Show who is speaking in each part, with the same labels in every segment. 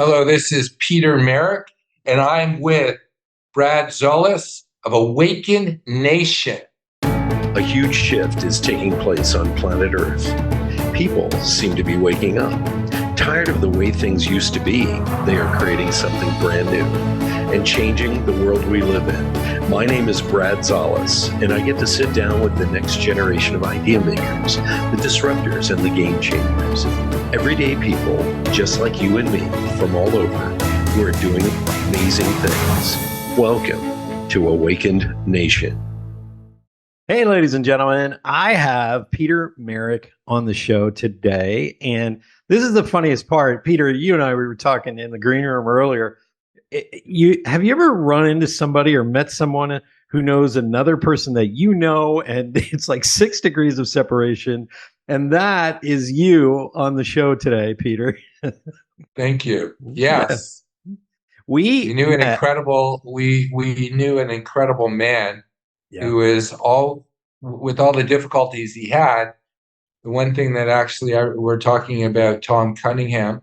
Speaker 1: Hello, this is Peter Merrick, and I'm with Brad Zullis of Awakened Nation.
Speaker 2: A huge shift is taking place on planet Earth. People seem to be waking up. Tired of the way things used to be, they are creating something brand new and changing the world we live in. My name is Brad Zullis, and I get to sit down with the next generation of idea makers, the disruptors, and the game changers. Everyday people, just like you and me, from all over, who are doing amazing things. Welcome to Awakened Nation.
Speaker 3: Hey, ladies and gentlemen, I have Peter Merrick on the show today. And this is the funniest part. Peter, you and I, we were talking in the green room earlier. Have you ever run into somebody or met someone who knows another person that you know, and it's like 6 degrees of separation? And that is you on the show today, Peter.
Speaker 1: Thank you. Yes.
Speaker 3: We
Speaker 1: knew an incredible man who is with all the difficulties he had. The one thing that actually we're talking about, Tom Cunningham.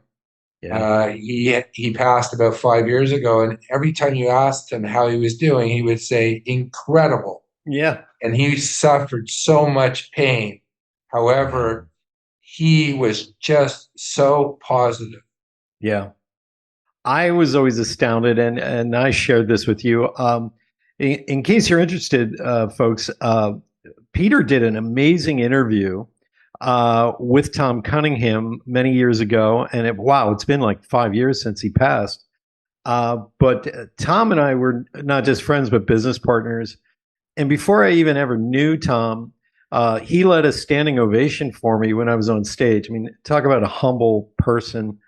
Speaker 1: He passed about 5 years ago, and every time you asked him how he was doing, he would say incredible.
Speaker 3: Yeah.
Speaker 1: And he suffered so much pain. However, he was just so positive.
Speaker 3: Yeah. I was always astounded, and I shared this with you. In case you're interested, folks, Peter did an amazing interview with Tom Cunningham many years ago. And it's been like 5 years since he passed. But Tom and I were not just friends, but business partners. And before I even ever knew Tom, he led a standing ovation for me when I was on stage. I mean, talk about a humble person.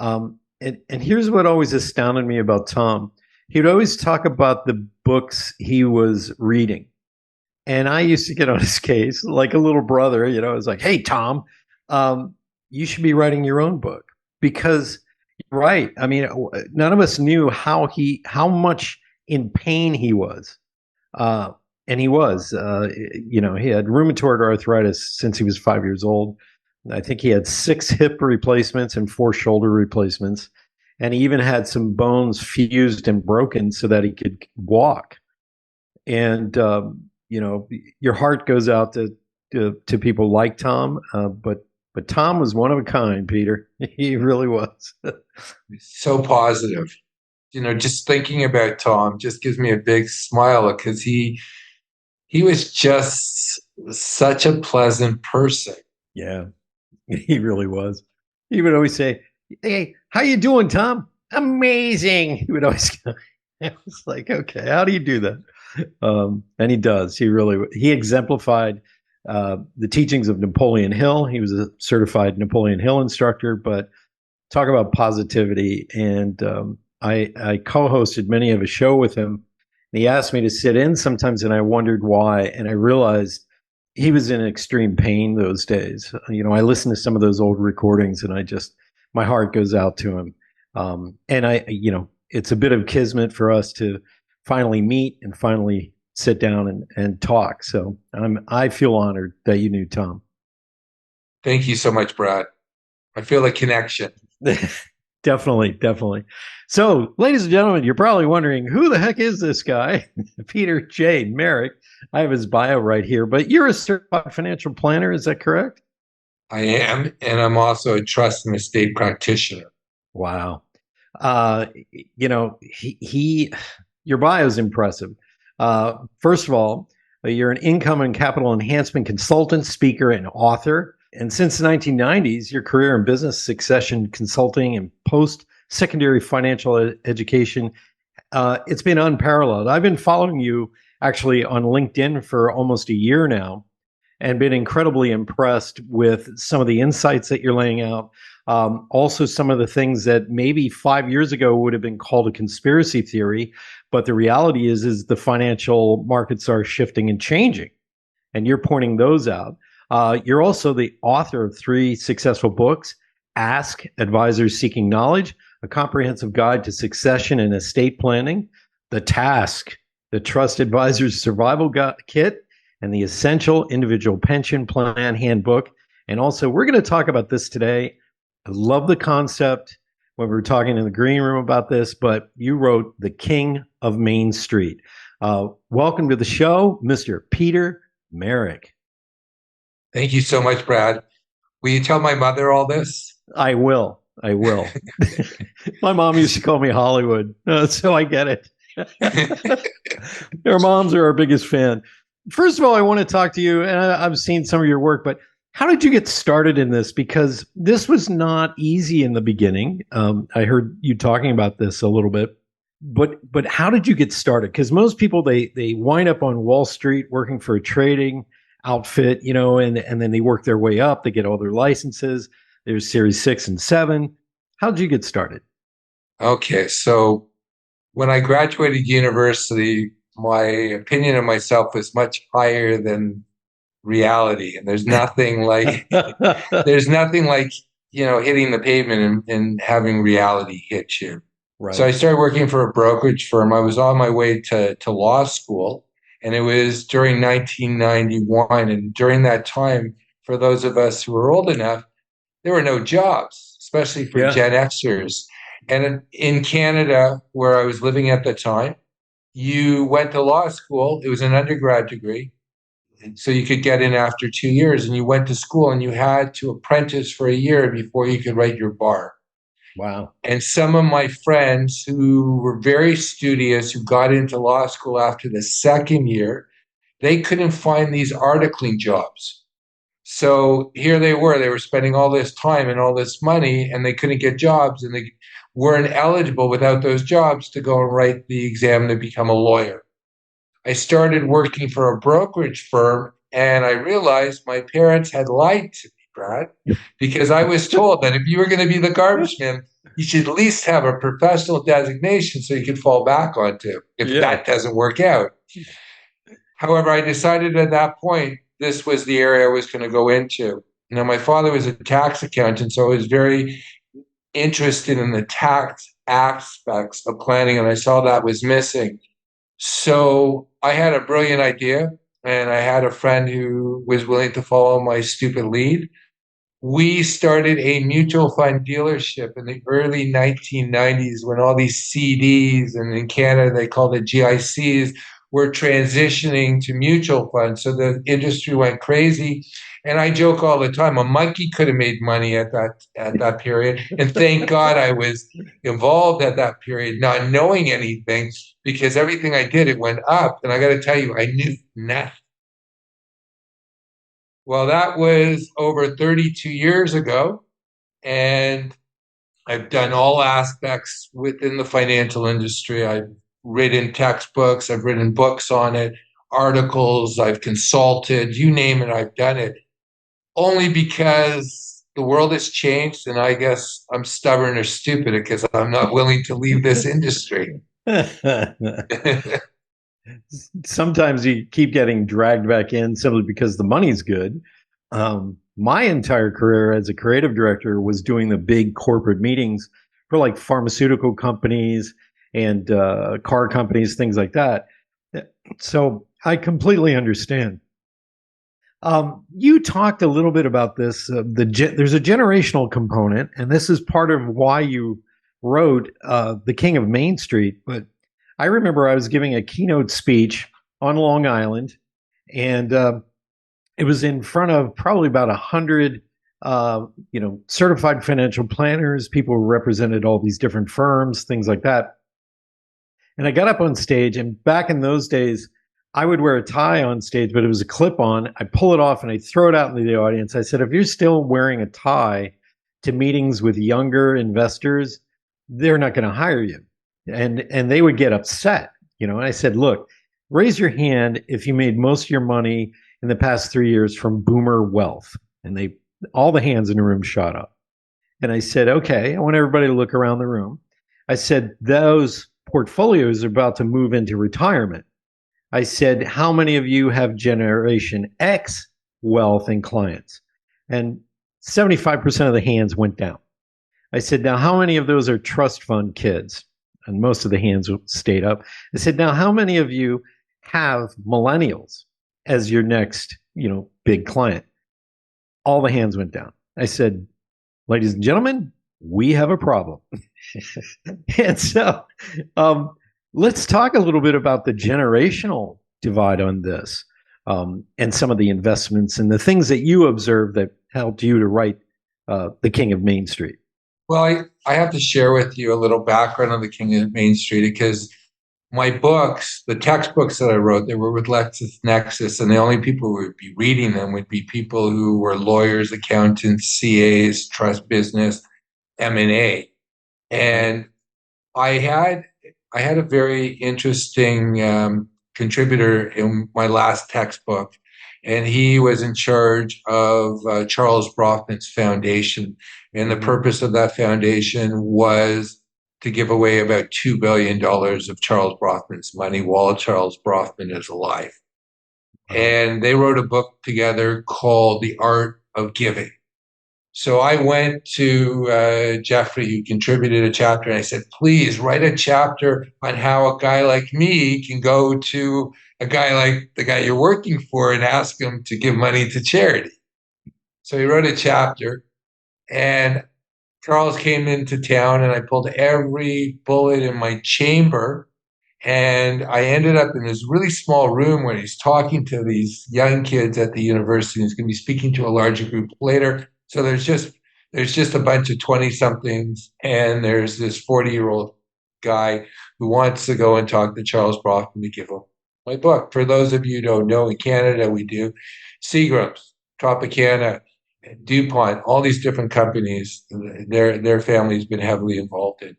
Speaker 3: And here's what always astounded me about Tom. He would always talk about the books he was reading. And I used to get on his case like a little brother. I was like, hey, Tom, you should be writing your own book. Because, right, I mean, none of us knew how much in pain he was. And he was, he had rheumatoid arthritis since he was 5 years old. I think he had 6 hip replacements and 4 shoulder replacements. And he even had some bones fused and broken so that he could walk. And, your heart goes out to people like Tom. But Tom was one of a kind, Peter. He really was.
Speaker 1: So positive. Just thinking about Tom just gives me a big smile because he was just such a pleasant person.
Speaker 3: Yeah, he really was. He would always say, hey, how you doing, Tom? Amazing. He would always go, I was like, okay, how do you do that? And he does. He exemplified the teachings of Napoleon Hill. He was a certified Napoleon Hill instructor, but talk about positivity. And I co-hosted many of his show with him. And he asked me to sit in sometimes, and I wondered why. And I realized he was in extreme pain those days. I listened to some of those old recordings, and my heart goes out to him. And it's a bit of kismet for us to finally meet and finally sit down and talk. So I feel honored that you knew Tom.
Speaker 1: Thank you so much, Brad. I feel a connection.
Speaker 3: Definitely. So, ladies and gentlemen, you're probably wondering, who the heck is this guy? Peter J. Merrick. I have his bio right here, but you're a certified financial planner. Is that correct?
Speaker 1: I am. And I'm also a trust and estate practitioner.
Speaker 3: Wow. Your bio is impressive. First of all, you're an income and capital enhancement consultant, speaker, and author. And since the 1990s, your career in business succession consulting and post-secondary financial education, it's been unparalleled. I've been following you actually on LinkedIn for almost a year now and been incredibly impressed with some of the insights that you're laying out. Also, some of the things that maybe 5 years ago would have been called a conspiracy theory, but the reality is the financial markets are shifting and changing, and you're pointing those out. You're also the author of 3 successful books: Ask Advisors Seeking Knowledge, A Comprehensive Guide to Succession and Estate Planning; The Task, The Trust Advisor's Survival Kit; and The Essential Individual Pension Plan Handbook. And also, we're going to talk about this today. I love the concept. when we were talking in the green room about this, but you wrote The King of Main Street. Welcome to the show, Mr. Peter Merrick.
Speaker 1: Thank you so much, Brad. Will you tell my mother all this?
Speaker 3: I will. My mom used to call me Hollywood, so I get it. Our moms are our biggest fan. First of all, I want to talk to you, and I've seen some of your work, but how did you get started in this? Because this was not easy in the beginning. I heard you talking about this a little bit, but how did you get started? Because most people, they wind up on Wall Street working for a trading outfit, and then they work their way up. They get all their licenses. There's Series 6 and 7. How did you get started?
Speaker 1: Okay, so when I graduated university, my opinion of myself was much higher than reality, and there's nothing like hitting the pavement and having reality hit you. Right. So I started working for a brokerage firm. I was on my way to law school, and it was during 1991. And during that time, for those of us who were old enough, there were no jobs, especially for Gen Xers. And in Canada, where I was living at the time, you went to law school. It was an undergrad degree, so you could get in after 2 years. And you went to school, and you had to apprentice for a year before you could write your bar.
Speaker 3: Wow.
Speaker 1: And some of my friends who were very studious, who got into law school after the second year, they couldn't find these articling jobs. So here they were spending all this time and all this money, and they couldn't get jobs, and they weren't eligible without those jobs to go and write the exam to become a lawyer. I started working for a brokerage firm, and I realized my parents had lied to me, Brad, because I was told that if you were going to be the garbage man, you should at least have a professional designation so you could fall back onto if that doesn't work out. However, I decided at that point, this was the area I was going to go into. My father was a tax accountant, so I was very interested in the tax aspects of planning, and I saw that was missing. So I had a brilliant idea, and I had a friend who was willing to follow my stupid lead. We started a mutual fund dealership in the early 1990s when all these CDs, and in Canada they called it GICs, were transitioning to mutual funds. So the industry went crazy. And I joke all the time, a monkey could have made money at that period. And thank God I was involved at that period, not knowing anything, because everything I did, it went up. And I got to tell you, I knew nothing. Well, that was over 32 years ago. And I've done all aspects within the financial industry. I've written textbooks, I've written books on it, articles, I've consulted, you name it, I've done it. Only because the world has changed, and I guess I'm stubborn or stupid because I'm not willing to leave this industry.
Speaker 3: Sometimes you keep getting dragged back in simply because the money's good. My entire career as a creative director was doing the big corporate meetings for like pharmaceutical companies and car companies, things like that. So I completely understand. You talked a little bit about this. There's a generational component, and this is part of why you wrote The King of Main Street. But I remember I was giving a keynote speech on Long Island, and it was in front of probably about 100 certified financial planners, people who represented all these different firms, things like that. And I got up on stage, and back in those days, I would wear a tie on stage, but it was a clip-on. I pull it off and I throw it out into the audience. I said, if you're still wearing a tie to meetings with younger investors, they're not going to hire you. And they would get upset, And I said, look, raise your hand if you made most of your money in the past 3 years from boomer wealth. And all the hands in the room shot up. And I said, okay, I want everybody to look around the room. I said, those portfolios are about to move into retirement. I said, how many of you have Generation X wealth and clients? And 75% of the hands went down. I said, now how many of those are trust fund kids? And most of the hands stayed up. I said, now how many of you have millennials as your next, big client? All the hands went down. I said, ladies and gentlemen, we have a problem. And so let's talk a little bit about the generational divide on this, and some of the investments and the things that you observed that helped you to write The King of Main Street.
Speaker 1: Well, I have to share with you a little background on the King of Main Street because my books, the textbooks that I wrote, they were with LexisNexis, and the only people who would be reading them would be people who were lawyers, accountants, CAs, trust business, M&A. And I had I had a very interesting contributor in my last textbook, and he was in charge of Charles Bronfman's foundation. And the purpose of that foundation was to give away about $2 billion of Charles Bronfman's money while Charles Bronfman is alive. And they wrote a book together called The Art of Giving. So I went to Jeffrey, who contributed a chapter, and I said, please write a chapter on how a guy like me can go to a guy like the guy you're working for and ask him to give money to charity. So he wrote a chapter, and Charles came into town, and I pulled every bullet in my chamber, and I ended up in this really small room where he's talking to these young kids at the university. He's going to be speaking to a larger group later. So there's just a bunch of 20-somethings, and there's this 40-year-old guy who wants to go and talk to Charles Bronfman to give him my book. For those of you who don't know, in Canada we do Seagram's, Tropicana, DuPont, all these different companies. Their family's been heavily involved in.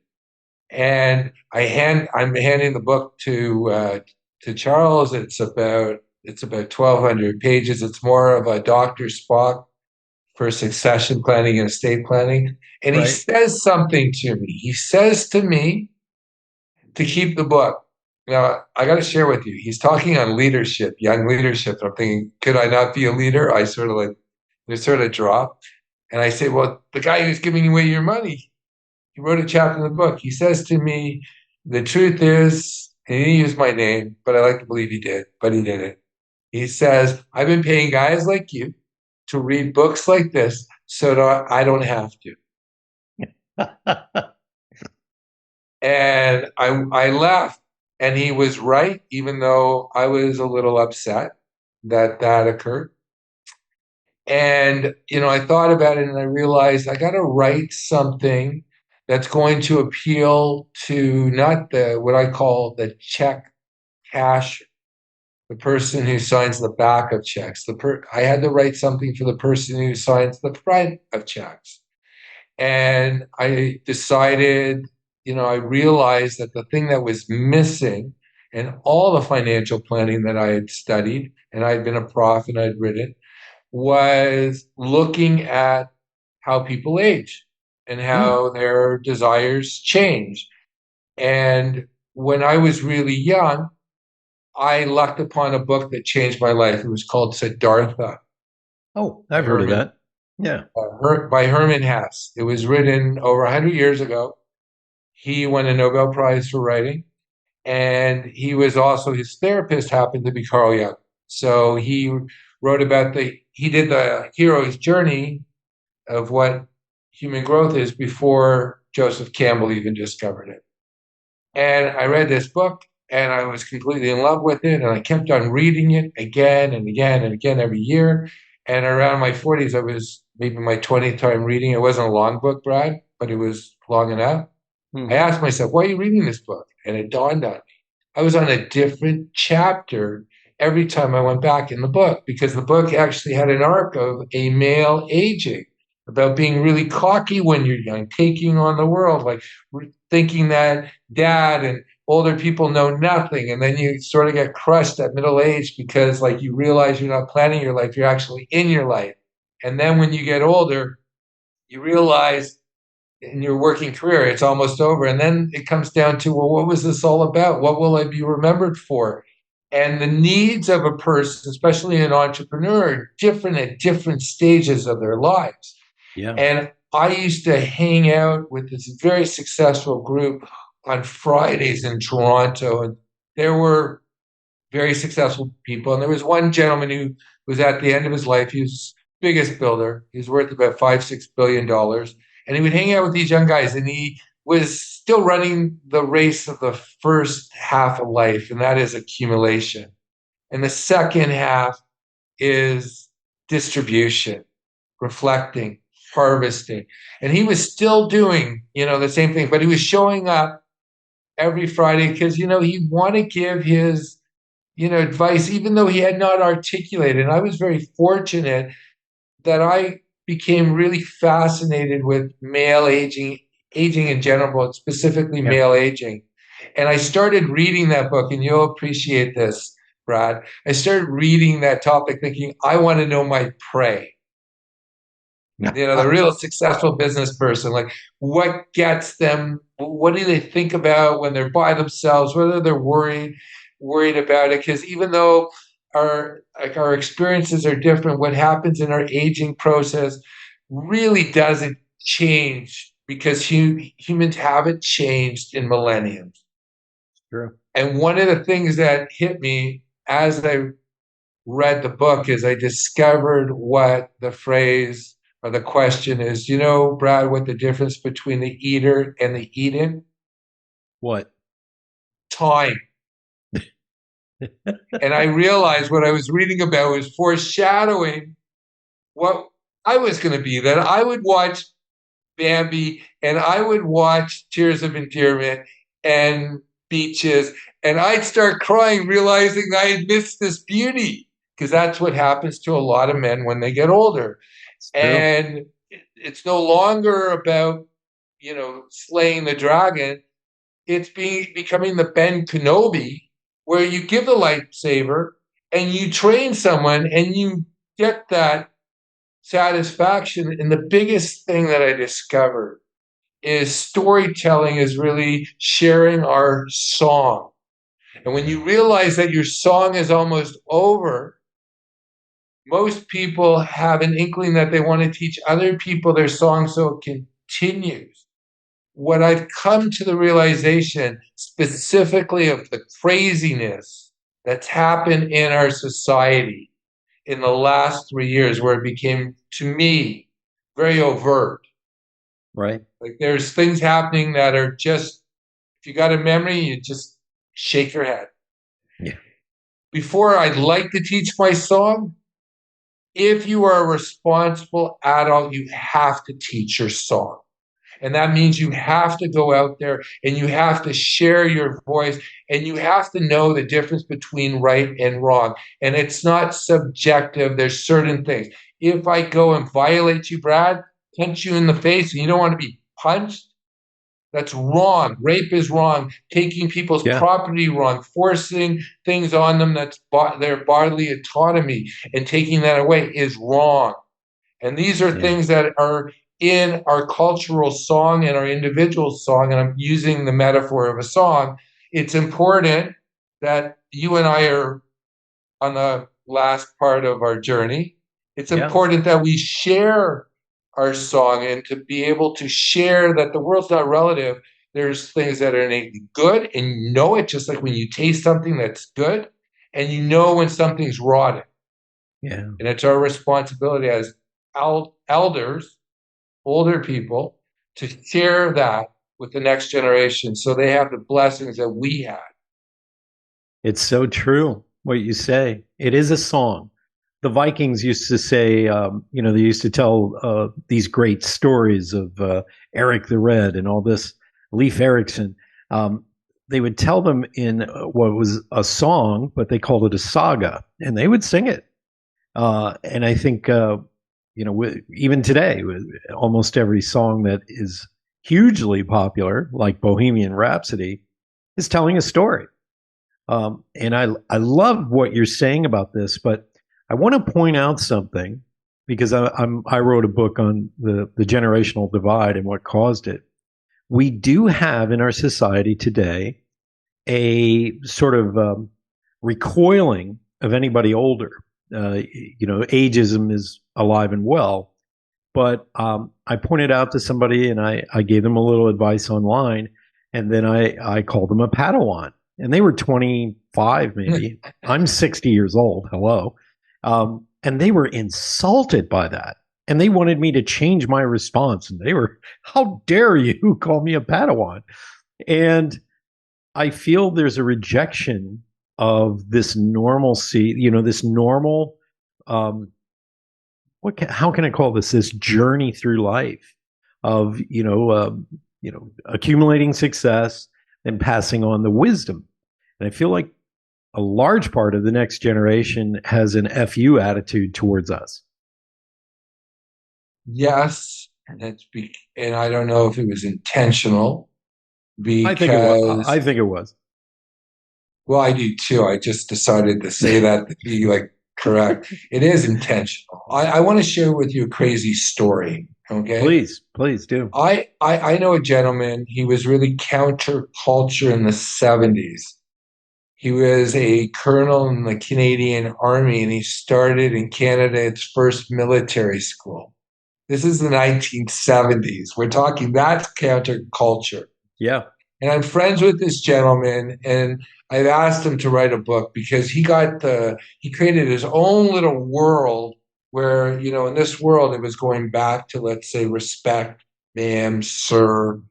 Speaker 1: And I'm handing the book to Charles. It's about 1,200 pages. It's more of a Dr. Spock for succession planning and estate planning. And he says something to me. He says to me to keep the book. Now, I got to share with you, he's talking on leadership, young leadership. I'm thinking, could I not be a leader? I sort of drop. And I say, well, the guy who's giving away your money, he wrote a chapter in the book. He says to me, the truth is, and he didn't use my name, but I like to believe he did, but he didn't. He says, I've been paying guys like you to read books like this so that I don't have to. And I left, and he was right, even though I was a little upset that that occurred. And, I thought about it, and I realized I got to write something that's going to appeal to not what I call the check cash, the person who signs the back of checks. I had to write something for the person who signs the front of checks. And I decided, I realized that the thing that was missing in all the financial planning that I had studied, and I had been a prof and I'd written, was looking at how people age and how their desires change. And when I was really young, I lucked upon a book that changed my life. It was called Siddhartha.
Speaker 3: Oh, I've heard of that. Yeah.
Speaker 1: By Herman Hesse. It was written over 100 years ago. He won a Nobel Prize for writing. And he was also, his therapist happened to be Carl Jung. So he wrote about he did the hero's journey of what human growth is before Joseph Campbell even discovered it. And I read this book, and I was completely in love with it, and I kept on reading it again and again and again every year. And around my 40s, I was maybe my 20th time reading. It wasn't a long book, Brad, but it was long enough. I asked myself, why are you reading this book? And it dawned on me. I was on a different chapter every time I went back in the book, because the book actually had an arc of a male aging, about being really cocky when you're young, taking on the world, like thinking that dad and older people know nothing. And then you sort of get crushed at middle age because you realize you're not planning your life, you're actually in your life. And then when you get older, you realize in your working career, it's almost over. And then it comes down to, well, what was this all about? What will I be remembered for? And the needs of a person, especially an entrepreneur, are different at different stages of their lives.
Speaker 3: Yeah.
Speaker 1: And I used to hang out with this very successful group on Fridays in Toronto. And there were very successful people. And there was one gentleman who was at the end of his life. He was the biggest builder. He was worth about $5-6 billion. and he would hang out with these young guys, and he was still running the race of the first half of life, and that is accumulation. And the second half is distribution, reflecting, harvesting. And he was still doing, the same thing, but he was showing up every Friday because, he wanted to give his, advice, even though he had not articulated. And I was very fortunate that I became really fascinated with male aging in general, but specifically male aging. And I started reading that book, and you'll appreciate this, Brad. I started reading that topic thinking, I want to know my prey. The real successful business person, like what gets them, what do they think about when they're by themselves, whether they're worried about it. Because even though our experiences are different, what happens in our aging process really doesn't change because humans haven't changed in millenniums.
Speaker 3: True. And
Speaker 1: one of the things that hit me as I read the book is I discovered what the phrase or the question is. Brad, what the difference between the eater and the eaten?
Speaker 3: What?
Speaker 1: Time. And I realized what I was reading about was foreshadowing what I was going to be, that I would watch Bambi and I would watch Tears of Endearment and Beaches, and I'd start crying, realizing I had missed this beauty, because that's what happens to a lot of men when they get older. And it's no longer about, slaying the dragon. It's becoming the Ben Kenobi, where you give the lightsaber and you train someone and you get that satisfaction. And the biggest thing that I discovered is storytelling is really sharing our song. And when you realize that your song is almost over, most people have an inkling that they want to teach other people their song so it continues. What I've come to the realization specifically of the craziness that's happened in our society in the last 3 years, where it became, to me, very overt.
Speaker 3: Right.
Speaker 1: Like there's things happening that are just, if you got a memory, you just shake your head.
Speaker 3: Yeah.
Speaker 1: Before, I'd like to teach my song. If you are a responsible adult, you have to teach your song. And that means you have to go out there and you have to share your voice, and you have to know the difference between right and wrong. And it's not subjective. There's certain things. If I go and violate you, Brad, punch you in the face, and you don't want to be punched, that's wrong. Rape is wrong. Taking people's property wrong. Forcing things on them that's their bodily autonomy and taking that away is wrong. And these are things that are in our cultural song and our individual song, and I'm using the metaphor of a song. It's important that you and I are on the last part of our journey. It's important that we share our song, and to be able to share that the world's not relative. There's things that are innately good, and you know it, just like when you taste something that's good, and you know when something's rotten.
Speaker 3: Yeah.
Speaker 1: And it's our responsibility as elders, older people, to share that with the next generation so they have the blessings that we had.
Speaker 3: It's so true what you say. It is a song. The Vikings used to say, they used to tell these great stories of Eric the Red and all this, Leif Erikson. They would tell them in what was a song, but they called it a saga, and they would sing it. And I think, even today, almost every song that is hugely popular, like Bohemian Rhapsody, is telling a story. And I love what you're saying about this, but I want to point out something, because I wrote a book on the generational divide and what caused it. We do have in our society today a sort of recoiling of anybody older. Ageism is alive and well. But I pointed out to somebody, and I gave them a little advice online, and then I called them a Padawan. And they were 25, maybe. I'm 60 years old. Hello. And they were insulted by that. And they wanted me to change my response. And they were, how dare you call me a Padawan? And I feel there's a rejection of this normalcy, this normal, um, how can I call this journey through life of, accumulating success and passing on the wisdom. And I feel like a large part of the next generation has an FU attitude towards us.
Speaker 1: Yes, and I don't know if it was intentional
Speaker 3: I think it was.
Speaker 1: because,
Speaker 3: I think it was.
Speaker 1: well, I do too. I just decided to say that to be like correct. It is intentional. I want to share with you a crazy story. Okay.
Speaker 3: Please do.
Speaker 1: I know a gentleman. He was really counterculture in the 70s. He was a colonel in the Canadian Army, and he started in Canada its first military school. This is the 1970s. We're talking, that's counterculture.
Speaker 3: Yeah.
Speaker 1: And I'm friends with this gentleman, and I've asked him to write a book because he created his own little world where, in this world, it was going back to, let's say, respect, ma'am, sir,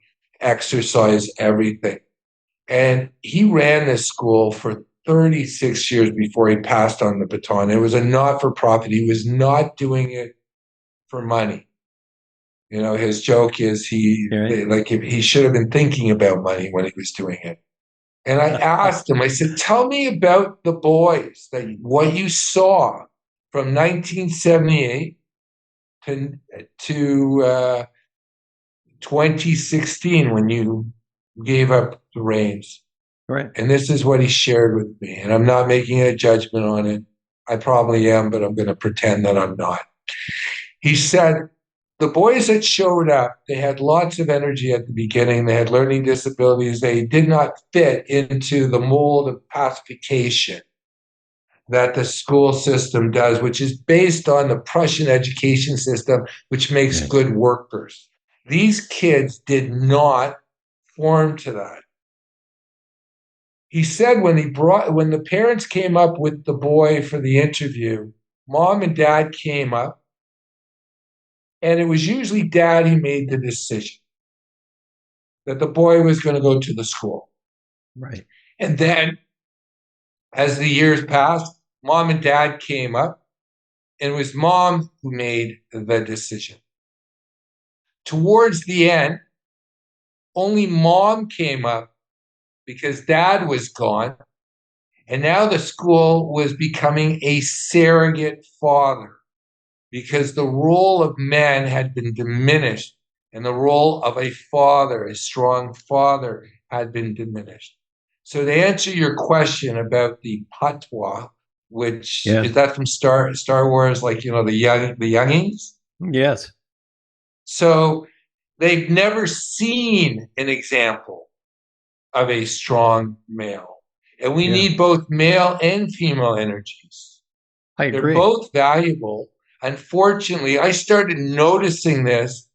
Speaker 1: exercise, everything. And he ran this school for 36 years before he passed on the baton. It was a not-for-profit. He was not doing it for money. His joke is he should have been thinking about money when he was doing it. And I asked him, I said, tell me about the boys, what you saw from 1978 to 2016 when you gave up the reins.
Speaker 3: Right.
Speaker 1: And this is what he shared with me. And I'm not making a judgment on it. I probably am, but I'm going to pretend that I'm not. He said, the boys that showed up, they had lots of energy at the beginning. They had learning disabilities. They did not fit into the mold of pacification that the school system does, which is based on the Prussian education system, which makes good workers. These kids did not form to that. He said when the parents came up with the boy for the interview, mom and dad came up, and it was usually dad who made the decision that the boy was going to go to the school.
Speaker 3: Right.
Speaker 1: And then as the years passed, mom and dad came up, and it was mom who made the decision. Towards the end, only mom came up because dad was gone, and now the school was becoming a surrogate father because the role of men had been diminished and the role of a father, a strong father, had been diminished. So to answer your question about the patois, which is that from Star Wars, like, the youngings?
Speaker 3: Yes.
Speaker 1: So they've never seen an example of a strong male. And we need both male and female energies.
Speaker 3: I agree.
Speaker 1: They're both valuable. Unfortunately, I started noticing this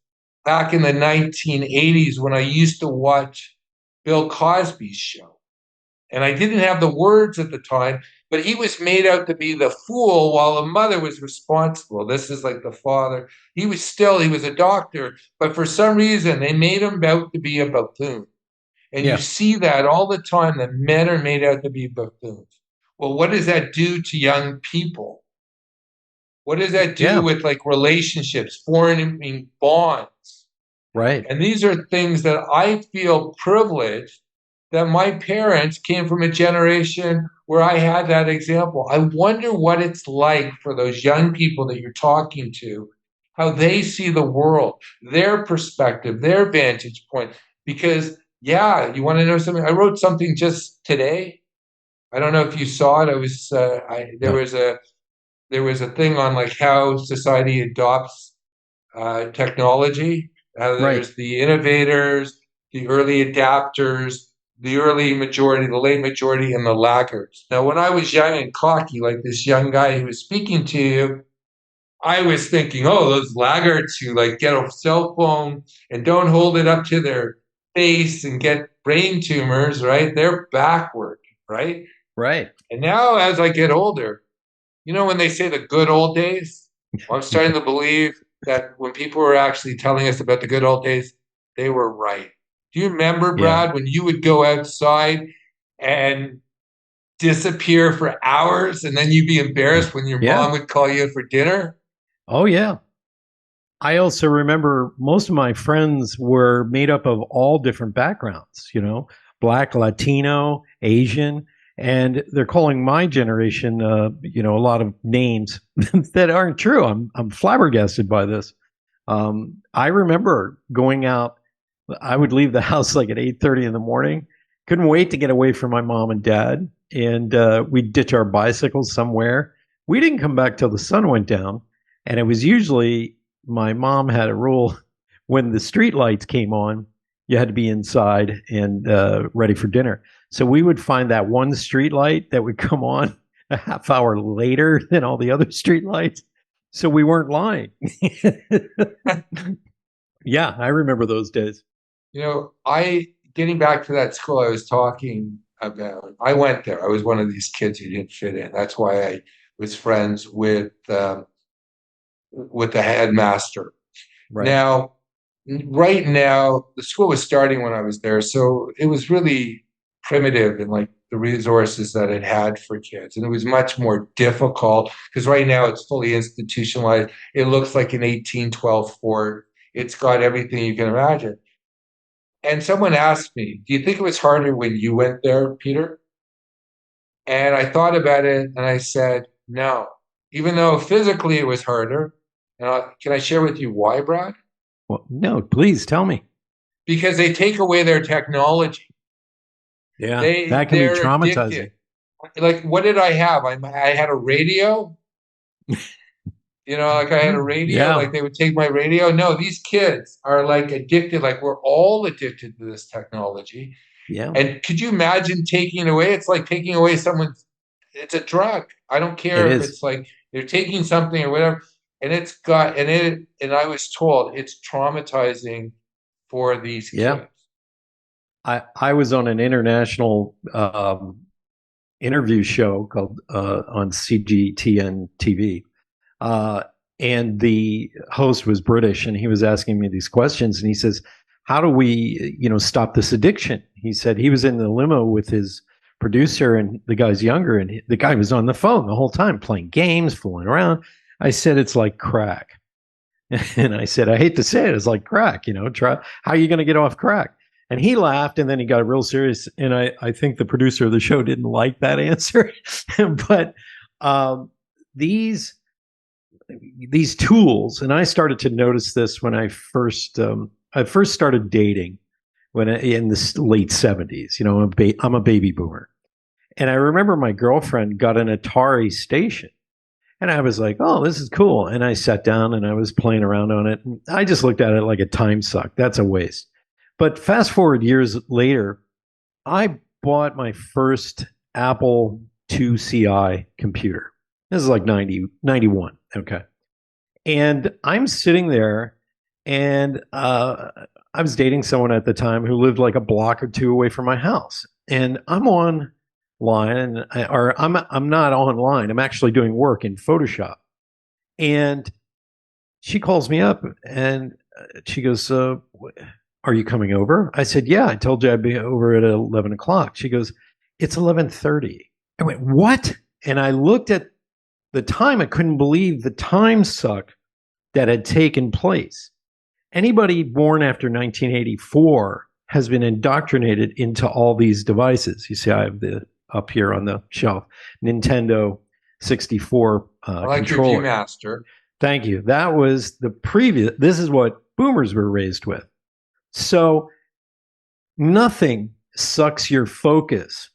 Speaker 1: back in the 1980s when I used to watch Bill Cosby's show. And I didn't have the words at the time, but he was made out to be the fool while the mother was responsible. This is like the father. He was a doctor, but for some reason they made him out to be a buffoon. And you see that all the time, that men are made out to be buffoons. Well, what does that do to young people? What does that do with like relationships, forming bonds?
Speaker 3: Right.
Speaker 1: And these are things that I feel privileged that my parents came from a generation where I had that example. I wonder what it's like for those young people that you're talking to, how they see the world, their perspective, their vantage point. Because, you want to know something? I wrote something just today. I don't know if you saw it. There was a thing on like how society adopts technology. There's the innovators, the early adapters, the early majority, the late majority, and the laggards. Now, when I was young and cocky, like this young guy who was speaking to you, I was thinking, those laggards who like get a cell phone and don't hold it up to their face and get brain tumors, right? They're backward, right?
Speaker 3: Right.
Speaker 1: And now as I get older, when they say the good old days, I'm starting to believe that when people were actually telling us about the good old days, they were right. Do you remember,
Speaker 3: Yeah.
Speaker 1: Brad, when you would go outside and disappear for hours and then you'd be embarrassed when your
Speaker 3: Yeah.
Speaker 1: mom would call you for dinner?
Speaker 3: Oh, yeah. I also remember most of my friends were made up of all different backgrounds, Black, Latino, Asian, and they're calling my generation, a lot of names that aren't true. I'm flabbergasted by this. I remember going out. I would leave the house like at 8:30 in the morning. Couldn't wait to get away from my mom and dad, and we'd ditch our bicycles somewhere. We didn't come back till the sun went down, and it was usually my mom had a rule when the street lights came on, you had to be inside and ready for dinner. So we would find that one street light that would come on a half hour later than all the other street lights. So we weren't lying. Yeah, I remember those days.
Speaker 1: Getting back to that school I was talking about, I went there. I was one of these kids who didn't fit in. That's why I was friends with the headmaster.
Speaker 3: Right.
Speaker 1: Now, right now, the school was starting when I was there, so it was really primitive in like the resources that it had for kids, and it was much more difficult because right now it's fully institutionalized. It looks like an 1812 fort. It's got everything you can imagine. And someone asked me, "Do you think it was harder when you went there, Peter?" And I thought about it, and I said, "No." Even though physically it was harder. Can I share with you why, Brad?
Speaker 3: Well, no, please tell me.
Speaker 1: Because they take away their technology.
Speaker 3: Yeah, that can be traumatizing.
Speaker 1: Addicted. Like, what did I have? I had a radio. Like I had a radio.
Speaker 3: Yeah.
Speaker 1: Like they would take my radio. No, these kids are like addicted. Like we're all addicted to this technology.
Speaker 3: Yeah.
Speaker 1: And could you imagine taking it away? It's like taking away someone's. It's a drug. I don't care if it's like they're taking something or whatever. And and I was told it's traumatizing for these kids.
Speaker 3: I was on an international interview show called on CGTN TV. And the host was British, and he was asking me these questions, and he says, how do we, stop this addiction? He said he was in the limo with his producer, and the guy's younger, and the guy was on the phone the whole time playing games, fooling around. I said, it's like crack. And I said, I hate to say it, it's like crack, how are you going to get off crack? And he laughed, and then he got real serious. And I think the producer of the show didn't like that answer. But these tools, and I started to notice this when I first started dating in the late 70s. I'm a baby boomer. And I remember my girlfriend got an Atari station. And I was like, oh, this is cool. And I sat down and I was playing around on it. And I just looked at it like a time suck. That's a waste. But fast forward years later, I bought my first Apple IIci computer. This is like 91. Okay. And I'm sitting there, and I was dating someone at the time who lived like a block or two away from my house. And I'm online, or I'm not online. I'm actually doing work in Photoshop. And she calls me up, and she goes, are you coming over? I said, yeah, I told you I'd be over at 11 o'clock. She goes, it's 11:30. I went, what? And I looked at the time. I couldn't believe the time suck that had taken place. Anybody born after 1984 has been indoctrinated into all these devices. You see, I have up here on the shelf, Nintendo 64
Speaker 1: I like
Speaker 3: controller.
Speaker 1: Your Viewmaster.
Speaker 3: Thank you. That was the previous. This is what boomers were raised with. So nothing sucks your focus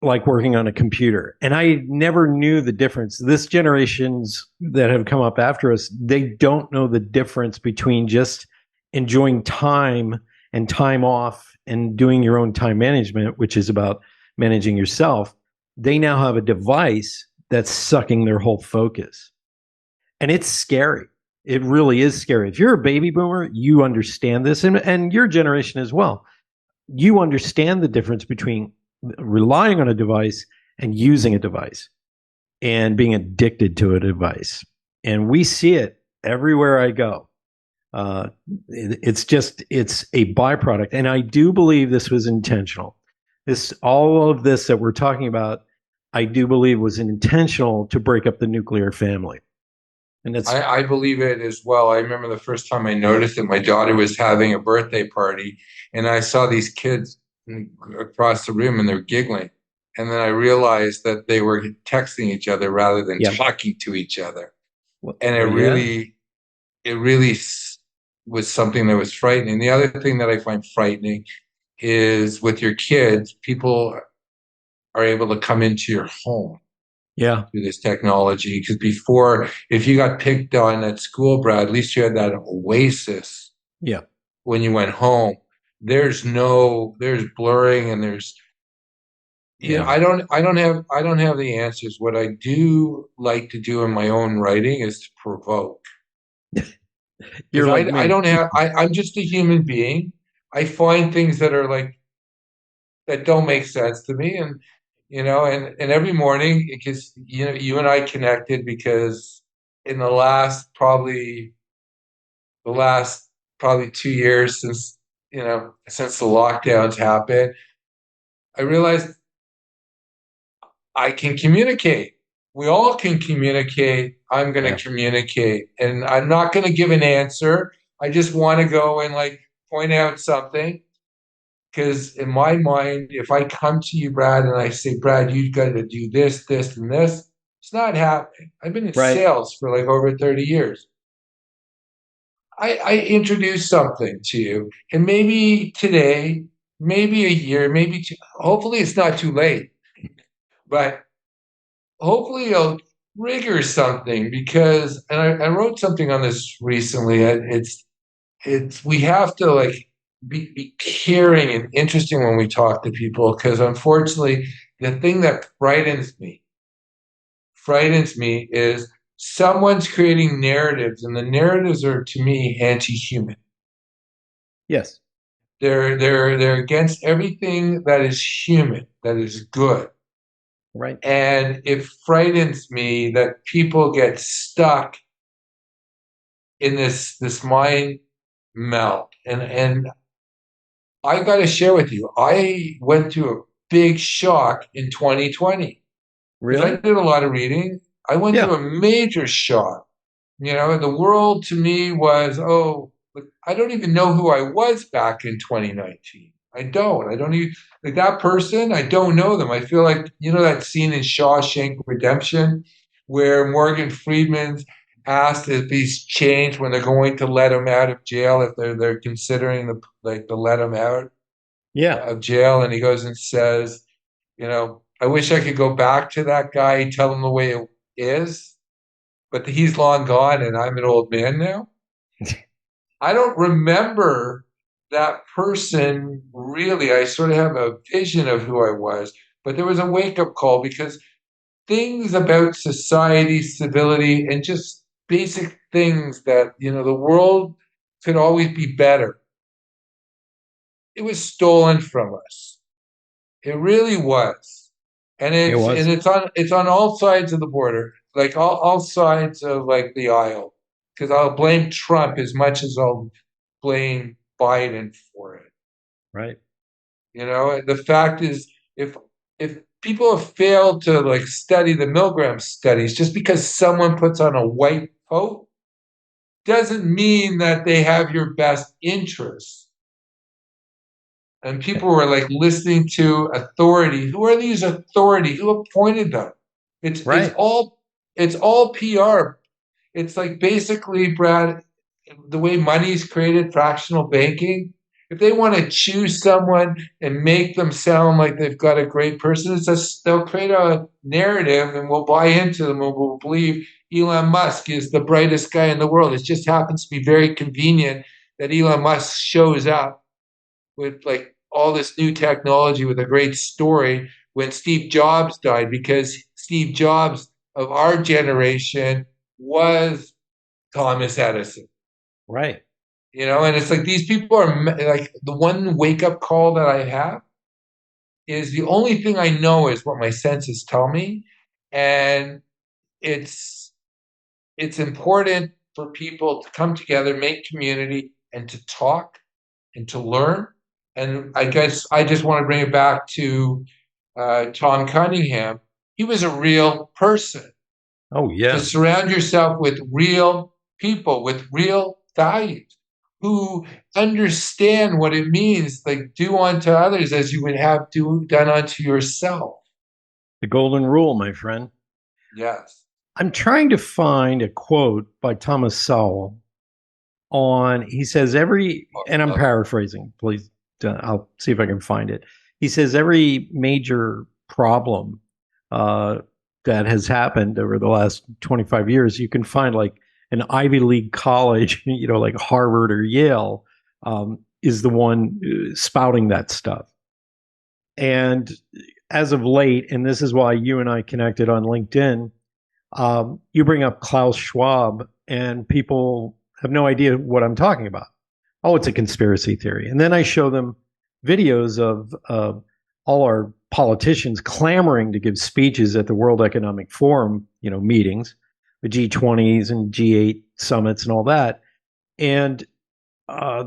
Speaker 3: like working on a computer. And I never knew the difference. This generations that have come up after us, they don't know the difference between just enjoying time and time off and doing your own time management, which is about managing yourself. They now have a device that's sucking their whole focus. And it's scary. It really is scary. If you're a baby boomer, you understand this, and your generation as well. You understand the difference between relying on a device and using a device and being addicted to a device. And we see it everywhere I go. It's a byproduct. And I do believe this was intentional. All of this that we're talking about, I do believe was intentional to break up the nuclear family. And
Speaker 1: I believe it as well. I remember the first time I noticed it, my daughter was having a birthday party, and I saw these kids across the room and they're giggling. And then I realized that they were texting each other rather than talking to each other. And it really was something that was frightening. The other thing that I find frightening is with your kids, people are able to come into your home through this technology. Because before, if you got picked on at school, Brad, at least you had that oasis when you went home. There's blurring, and there's I don't have the answers. What I do like to do in my own writing is to provoke.
Speaker 3: You're like me.
Speaker 1: I don't have I'm just a human being. I find things that are like that don't make sense to me, and and every morning, because you and I connected because in the last probably 2 years since the lockdowns happened, I realized I can communicate. We all can communicate. I'm going to communicate, and I'm not going to give an answer. I just want to go and point out something. Because in my mind, if I come to you, Brad, and I say, Brad, you've got to do this, this, and this, it's not happening. I've been in sales for over 30 years. I introduce something to you, and maybe today, maybe a year, maybe two, hopefully it's not too late, but hopefully it'll trigger something. Because, and I wrote something on this recently. We have to be caring and interesting when we talk to people, because unfortunately the thing that frightens me is someone's creating narratives, and the narratives are, to me, anti-human.
Speaker 3: Yes.
Speaker 1: They're against everything that is human, that is good.
Speaker 3: Right.
Speaker 1: And it frightens me that people get stuck in this mind melt. And I got to share with you, I went through a big shock in 2020.
Speaker 3: Really?
Speaker 1: I did a lot of reading. I went through a major shock. The world to me was, I don't even know who I was back in 2019. I don't even, that person, I don't know them. I feel like, that scene in Shawshank Redemption where Morgan Freeman's asked if he's changed when they're going to let him out of jail, if they're considering to let him out of jail, and he goes and says, I wish I could go back to that guy, tell him the way it is, but he's long gone and I'm an old man now. I don't remember that person really. I sort of have a vision of who I was, but there was a wake-up call, because things about society, civility, and just basic things that, the world could always be better, it was stolen from us. It really was. And it's on all sides of the border, all sides of the aisle. Because I'll blame Trump as much as I'll blame Biden for it.
Speaker 3: Right.
Speaker 1: The fact is, if people have failed to study the Milgram studies, just because someone puts on a white coat doesn't mean that they have your best interests. And people were listening to authority. Who are these authority? Who appointed them? It's all PR. It's basically, Brad, the way money is created, fractional banking. If they want to choose someone and make them sound like they've got a great person, they'll create a narrative, and we'll buy into them, and we'll believe Elon Musk is the brightest guy in the world. It just happens to be very convenient that Elon Musk shows up with all this new technology with a great story when Steve Jobs died, because Steve Jobs of our generation was Thomas Edison.
Speaker 3: Right.
Speaker 1: And it's these people are the one wake-up call that I have is the only thing I know is what my senses tell me. And it's important for people to come together, make community, and to talk and to learn. And I guess I just want to bring it back to Tom Cunningham. He was a real person.
Speaker 3: Oh, yeah.
Speaker 1: To surround yourself with real people with real values who understand what it means, like do unto others as you would have done unto yourself.
Speaker 3: The golden rule, my friend.
Speaker 1: Yes.
Speaker 3: I'm trying to find a quote by Thomas Sowell he says and I'm paraphrasing, please, I'll see if I can find it. He says every major problem that has happened over the last 25 years, you can find like an Ivy League college, like Harvard or Yale, is the one spouting that stuff. And as of late, and this is why you and I connected on LinkedIn, you bring up Klaus Schwab, and people have no idea what I'm talking about. Oh, it's a conspiracy theory. And then I show them videos of all our politicians clamoring to give speeches at the World Economic Forum, meetings, the G20s and G8 summits and all that. And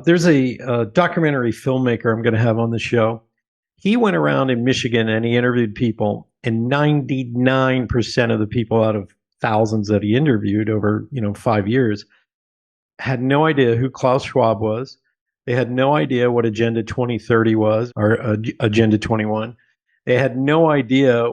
Speaker 3: there's a documentary filmmaker I'm going to have on the show. He went around in Michigan and he interviewed people, and 99% of the people out of thousands that he interviewed over 5 years had no idea who Klaus Schwab was. They had no idea what Agenda 2030 was, or Agenda 21. They had no idea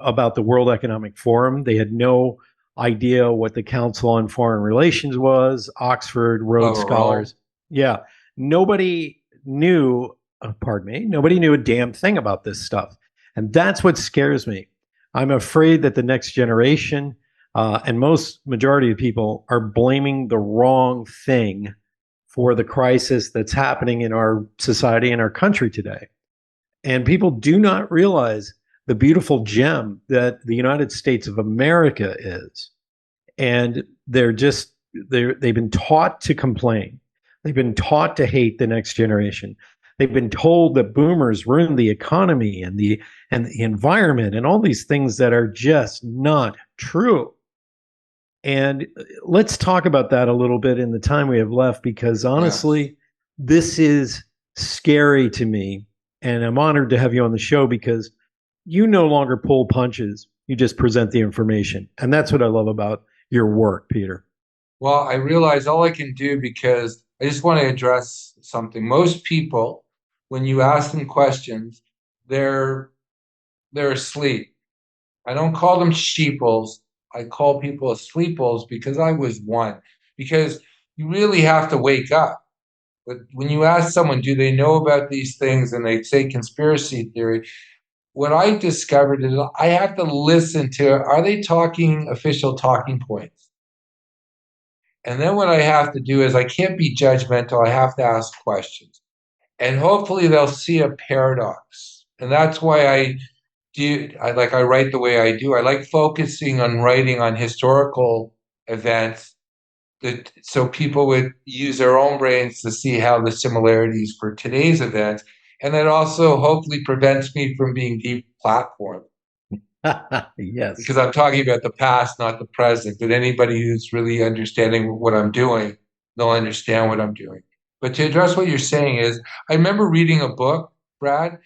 Speaker 3: about the World Economic Forum. They had no idea what the Council on Foreign Relations was, Oxford, Rhodes Scholars. Yeah. Nobody knew, nobody knew a damn thing about this stuff. And that's what scares me. I'm afraid that the next generation and majority of people are blaming the wrong thing for the crisis that's happening in our society and our country today. And people do not realize the beautiful gem that the United States of America is. And they've been taught to complain. They've been taught to hate the next generation. They've been told that boomers ruin the economy and the environment and all these things that are just not true. And let's talk about that a little bit in the time we have left, because honestly, this is scary to me. And I'm honored to have you on the show because you no longer pull punches. You just present the information. And that's what I love about your work, Peter.
Speaker 1: Well, I realize all I can do, because I just want to address something. Most people, when you ask them questions, they're asleep. I don't call them sheeples. I call people sleeples, because I was one. Because you really have to wake up. But when you ask someone, do they know about these things, and they say conspiracy theory, what I discovered is I have to listen to, are they talking official talking points? And then what I have to do is I can't be judgmental. I have to ask questions. And hopefully they'll see a paradox. And that's why I write the way I do. I like focusing on writing on historical events so people would use their own brains to see how the similarities for today's events. And that also hopefully prevents me from being deplatformed.
Speaker 3: Yes.
Speaker 1: Because I'm talking about the past, not the present. But anybody who's really understanding what I'm doing, they'll understand what I'm doing. But to address what you're saying is, I remember reading a book, Brad,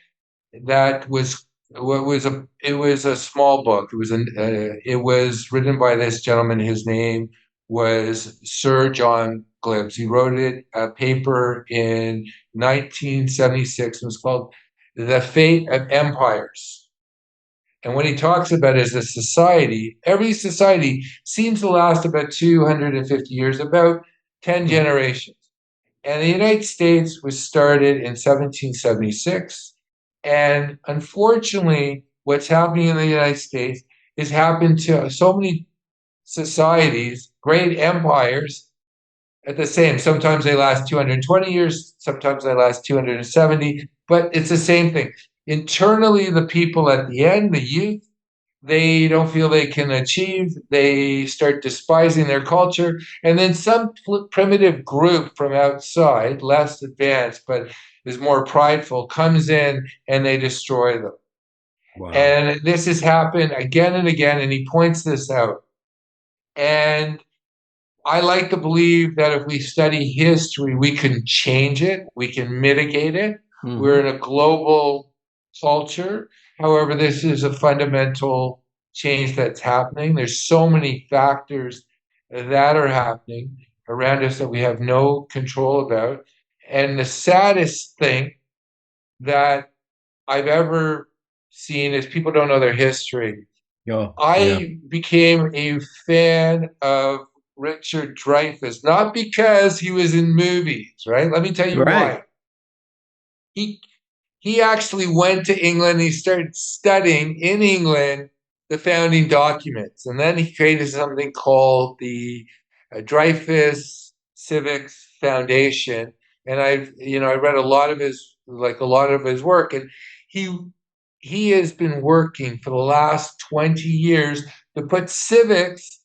Speaker 1: that was a small book. It was written by this gentleman. His name was Sir John Glibbs. He wrote a paper in 1976. It was called "The Fate of Empires." And what he talks about is every society seems to last about 250 years, about 10 generations. And the United States was started in 1776. And unfortunately, what's happening in the United States has happened to so many societies, great empires, at the same. Sometimes they last 220 years, sometimes they last 270, but it's the same thing. Internally, the people at the end, the youth, they don't feel they can achieve. They start despising their culture. And then some primitive group from outside, less advanced, but is more prideful, comes in and they destroy them. Wow. And this has happened again and again, and he points this out. And I like to believe that if we study history, we can change it, we can mitigate it. We're in a global culture. However, this is a fundamental change that's happening. There's so many factors that are happening around us that we have no control about. And the saddest thing that I've ever seen is people don't know their history.
Speaker 3: Oh, yeah.
Speaker 1: I became a fan of Richard Dreyfuss, not because he was in movies, right? Let me tell you
Speaker 3: Right.
Speaker 1: why. He he actually went to England and he started studying in England the founding documents. And then he created something called the Dreyfus Civics Foundation. And I read a lot of his work. And he he has been working for the last 20 years to put civics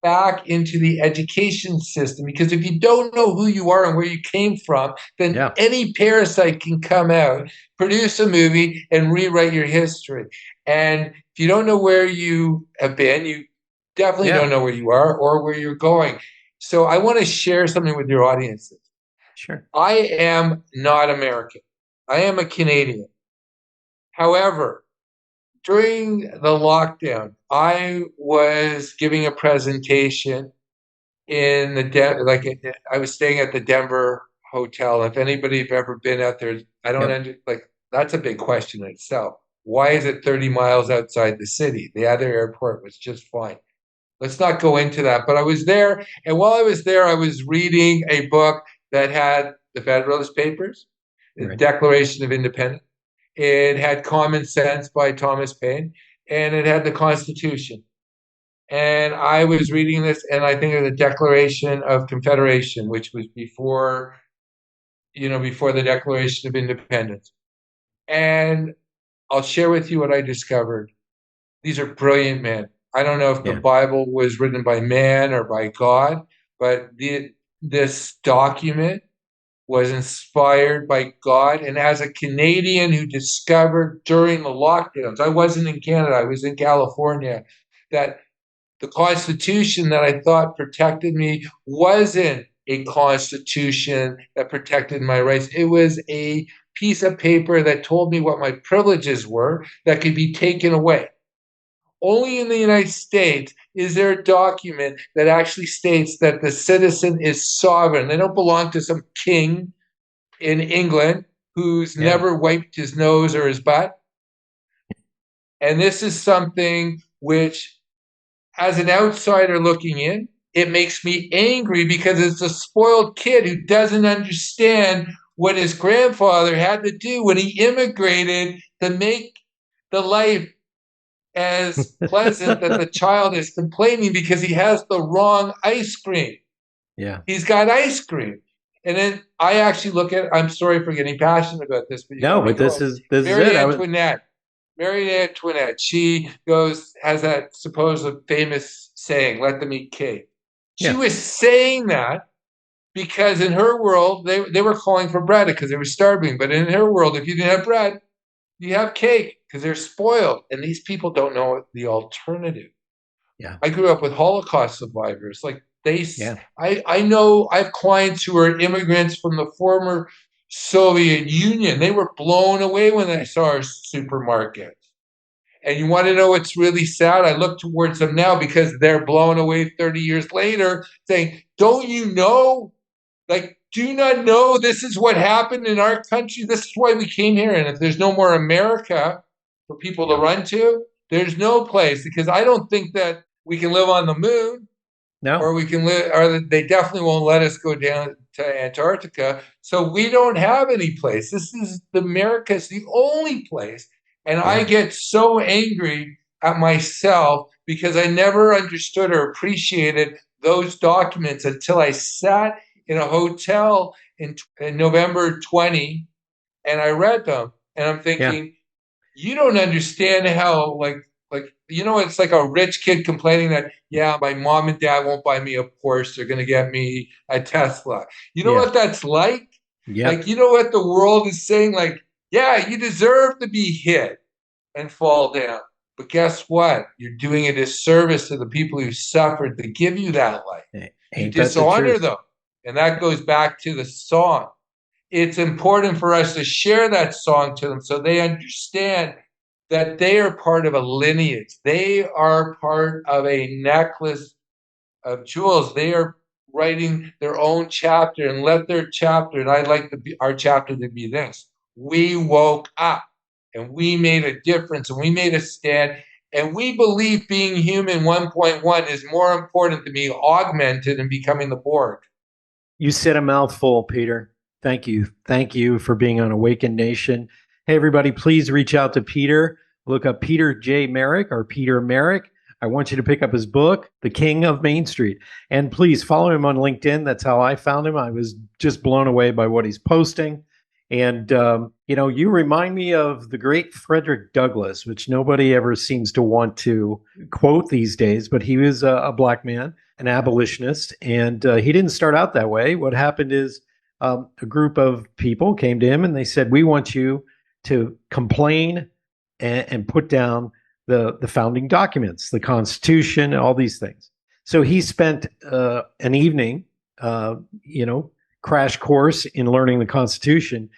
Speaker 1: back into the education system, because if you don't know who you are and where you came from, then
Speaker 3: Yeah.
Speaker 1: any parasite can come out, produce a movie, and rewrite your history. And if you don't know where you have been, you definitely
Speaker 3: Yeah.
Speaker 1: don't know where you are or where you're going. So I want to share something with your audiences.
Speaker 3: Sure.
Speaker 1: I am not American. I am a Canadian. However, during the lockdown, I was giving a presentation in I was staying at the Denver hotel. If anybody have ever been out there, I don't
Speaker 3: Yep.
Speaker 1: under like that's a big question in itself. Why is it 30 miles outside the city? The other airport was just fine. Let's not go into that. But I was there, and while I was there, I was reading a book that had the Federalist Papers, the
Speaker 3: Right.
Speaker 1: Declaration of Independence. It had Common Sense by Thomas Paine, and it had the Constitution. And I was reading this, and I think of the Declaration of Confederation, which was before the Declaration of Independence. And I'll share with you what I discovered. These are brilliant men. I don't know if the
Speaker 3: Yeah.
Speaker 1: Bible was written by man or by God, but this document was inspired by God. And as a Canadian who discovered during the lockdowns, I wasn't in Canada, I was in California, that the Constitution that I thought protected me wasn't a Constitution that protected my rights. It was a piece of paper that told me what my privileges were that could be taken away. Only in the United States is there a document that actually states that the citizen is sovereign. They don't belong to some king in England who's
Speaker 3: Yeah.
Speaker 1: never wiped his nose or his butt. And this is something which, as an outsider looking in, it makes me angry because it's a spoiled kid who doesn't understand what his grandfather had to do when he immigrated to make the life as pleasant that the child is complaining because he has the wrong ice cream.
Speaker 3: Yeah.
Speaker 1: He's got ice cream. And then I actually look at, I'm sorry for getting passionate about this, but you
Speaker 3: No,
Speaker 1: let me
Speaker 3: but this
Speaker 1: go.
Speaker 3: is it.
Speaker 1: Mary Antoinette, she has that supposed famous saying, let them eat cake. She
Speaker 3: Yeah.
Speaker 1: was saying that because in her world, they were calling for bread because they were starving. But in her world, if you didn't have bread, you have cake because they're spoiled. And these people don't know the alternative.
Speaker 3: Yeah.
Speaker 1: I grew up with Holocaust survivors.
Speaker 3: Yeah.
Speaker 1: I know I have clients who are immigrants from the former Soviet Union. They were blown away when they saw our supermarkets. And you want to know what's really sad? I look towards them now because they're blown away 30 years later saying, don't you know? Do you not know this is what happened in our country? This is why we came here. And if there's no more America for people to run to, there's no place, because I don't think that we can live on the moon, or
Speaker 3: No.
Speaker 1: we can live, or they definitely won't let us go down to Antarctica. So we don't have any place. This is America's the only place. And I
Speaker 3: Yeah.
Speaker 1: get so angry at myself because I never understood or appreciated those documents until I sat in a hotel in November 20 and I read them. And I'm
Speaker 3: Yeah.
Speaker 1: thinking, you don't understand how it's like a rich kid complaining that, yeah, my mom and dad won't buy me a Porsche, they're going to get me a Tesla. You know
Speaker 3: Yeah.
Speaker 1: what that's like?
Speaker 3: Yep.
Speaker 1: You know what the world is saying? Yeah, you deserve to be hit and fall down, but guess what? You're doing a disservice to the people who suffered to give you that life. You dishonor them. And that goes back to the song. It's important for us to share that song to them so they understand that they are part of a lineage. They are part of a necklace of jewels. They are writing their own chapter, and let their chapter, and I'd like our chapter to be this: we woke up and we made a difference and we made a stand, and we believe being human 1.1 is more important than being augmented and becoming the Borg.
Speaker 3: You said a mouthful, Peter. Thank you. Thank you for being on Awakened Nation. Hey, everybody, please reach out to Peter. Look up Peter J. Merrick or Peter Merrick. I want you to pick up his book, The King of Main Street. And please follow him on LinkedIn. That's how I found him. I was just blown away by what he's posting. And, you remind me of the great Frederick Douglass, which nobody ever seems to want to quote these days, but he was a black man, an abolitionist, and he didn't start out that way. What happened is a group of people came to him and they said, we want you to complain and put down the founding documents, the Constitution, all these things. So he spent an evening, crash course in learning the Constitution.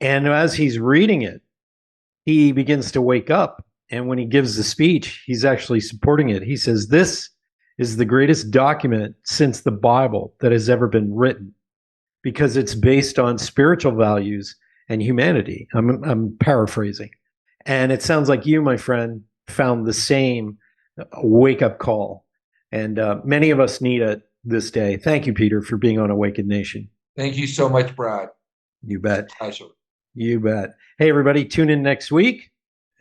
Speaker 3: And as he's reading it, he begins to wake up. And when he gives the speech, he's actually supporting it. He says, this is the greatest document since the Bible that has ever been written, because it's based on spiritual values and humanity. I'm paraphrasing. And it sounds like you, my friend, found the same wake-up call. And many of us need it this day. Thank you, Peter, for being on Awakened Nation.
Speaker 1: Thank you so much, Brad.
Speaker 3: You bet.
Speaker 1: Pleasure.
Speaker 3: You bet. Hey, everybody, tune in next week,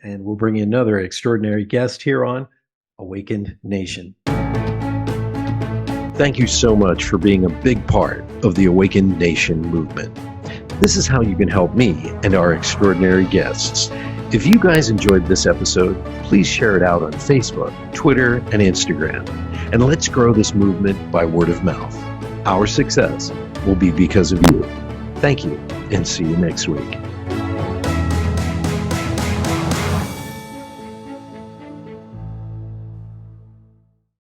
Speaker 3: and we'll bring you another extraordinary guest here on Awakened Nation.
Speaker 2: Thank you so much for being a big part of the Awakened Nation movement. This is how you can help me and our extraordinary guests. If you guys enjoyed this episode, please share it out on Facebook, Twitter, and Instagram. And let's grow this movement by word of mouth. Our success will be because of you. Thank you, and see you next week.